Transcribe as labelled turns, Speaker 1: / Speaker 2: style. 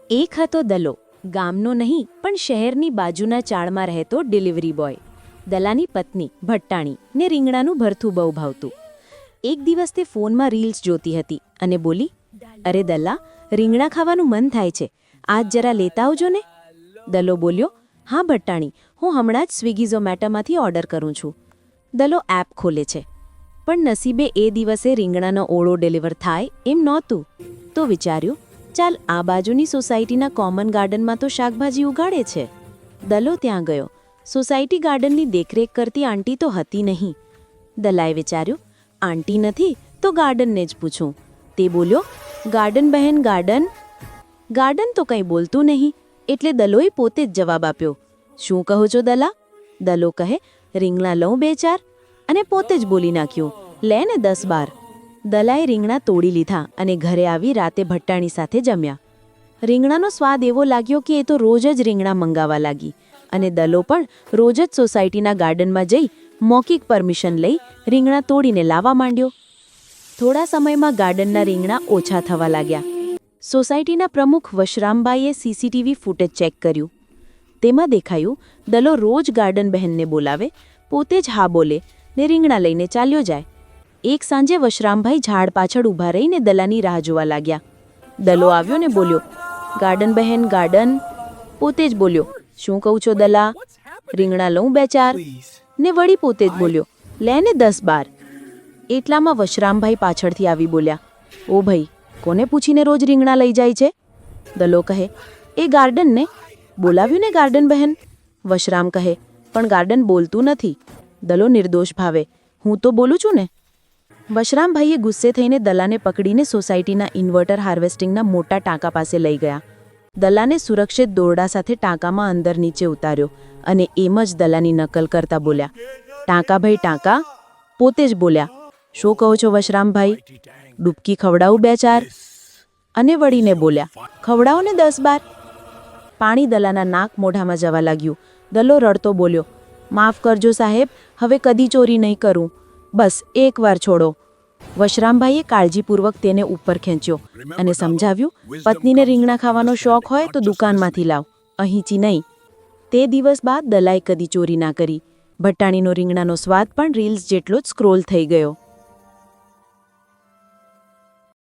Speaker 1: એક હતો દલો, ગામનો નહીં પણ શહેરની બાજુના ચાળમાં રહેતો ડિલિવરી બોય. દલાની પત્ની ભટ્ટાણી ને રીંગણાનું ભરથું બહુ ભાવતું. એક દિવસ તે ફોનમાં રીલ્સ જોતી હતી અને બોલી, અરે દલા, રીંગણા ખાવાનું મન થાય છે, આજ જરા લેતા આવજો ને. દલો બોલ્યો, હા ભટ્ટાણી, હું હમણાં જ સ્વિગી ઝોમેટોમાંથી ઓર્ડર કરું છું. દલો એપ ખોલે છે, પણ નસીબે એ દિવસે રીંગણાનો ઓળો ડિલિવર થાય એમ નહોતું. તો વિચાર્યું, ચાલ આ બાજુની સોસાયટીના કોમન ગાર્ડનમાં તો શાકભાજી ઉગાડે છે. દલો ત્યાં ગયો. સોસાયટી ગાર્ડનની દેખરેખ કરતી આંટી તો હતી નહીં. દલાએ વિચાર્યું, આંટી નથી તો ગાર્ડનને જ પૂછું. તે બોલ્યો, ગાર્ડન બહેન ગાર્ડન. ગાર્ડન તો કંઈ બોલતું નહીં, એટલે દલોએ પોતે જ જવાબ આપ્યો. શું કહો છો દલા? દલો કહે, રીંગણા લઉં 2-4? અને પોતે જ બોલી નાખ્યું, લે ને 10-12. દલાએ રીંગણા તોડી લીધા અને ઘરે આવી રાતે ભટ્ટાણી સાથે જમ્યા. રીંગણાનો સ્વાદ એવો લાગ્યો કે એ તો રોજ જ રીંગણા મંગાવવા લાગી અને દલો પણ રોજ જ સોસાયટીના ગાર્ડનમાં જઈ મૌખિક પરમિશન લઈ રીંગણા તોડીને લાવવા માંડ્યો. થોડા સમયમાં ગાર્ડનના રીંગણા ઓછા થવા લાગ્યા. સોસાયટીના પ્રમુખ વશરામભાઈએ સીસીટીવી ફૂટેજ ચેક કર્યું. તેમાં દેખાયું, દલો રોજ ગાર્ડન બહેનને બોલાવે, પોતે જ હા બોલે ને રીંગણા લઈને ચાલ્યો જાય. એક સાંજે વશરામભાઈ ઝાડ પાછળ ઊભા રહીને દલાની રાહ જોવા લાગ્યા. દલો આવ્યો ને બોલ્યો, ગાર્ડન બહેન ગાર્ડન. પોતે જ બોલ્યો, શું કહું છો દલા? રીંગણા લઉં 2-4? ને વળી પોતે જ બોલ્યો, લે ને 10-12. એટલામાં વશરામભાઈ પાછળથી આવી બોલ્યા, ઓ ભાઈ, કોને પૂછીને રોજ રીંગણા લઈ જાય છે? દલો કહે, એ ગાર્ડનને બોલાવ્યું ને ગાર્ડન બહેન. વશરામ કહે, પણ ગાર્ડન બોલતું નથી. દલો નિર્દોષ ભાવે, હું તો બોલું છું ને. વશરામભાઈએ ગુસ્સે થઈને દલાને પકડીને સોસાયટીના ઇન્વર્ટર હાર્વેસ્ટિંગના મોટા ટાંકા પાસે લઈ ગયા. દલાને સુરક્ષિત દોરડા સાથે ટાંકામાં અંદર નીચે ઉતાર્યો અને એમ જ દલાની નકલ કરતા બોલ્યા, ટાંકા ભાઈ ટાંકા. પોતે જ બોલ્યા, શું કહો છો વશરામભાઈ? ડૂબકી ખવડાવું 2-4? અને વળીને બોલ્યા, ખવડાવો ને 10-12. પાણી દલાના નાક મોઢામાં જવા લાગ્યું. દલો રડતો બોલ્યો, માફ કરજો સાહેબ, હવે કદી ચોરી નહીં કરું, બસ એકવાર છોડો. વશરામભાઈએ કાળજીપૂર્વક તેને ઉપર ખેંચ્યો અને સમજાવ્યું, પત્નીને રીંગણા ખાવાનો શોખ હોય તો દુકાનમાંથી લાવ, અહીંથી નહીં. તે દિવસ બાદ દલાએ કદી ચોરી ના કરી. ભટ્ટાણીનો રીંગણાનો સ્વાદ પણ રીલ્સ જેટલો જ સ્ક્રોલ થઈ ગયો.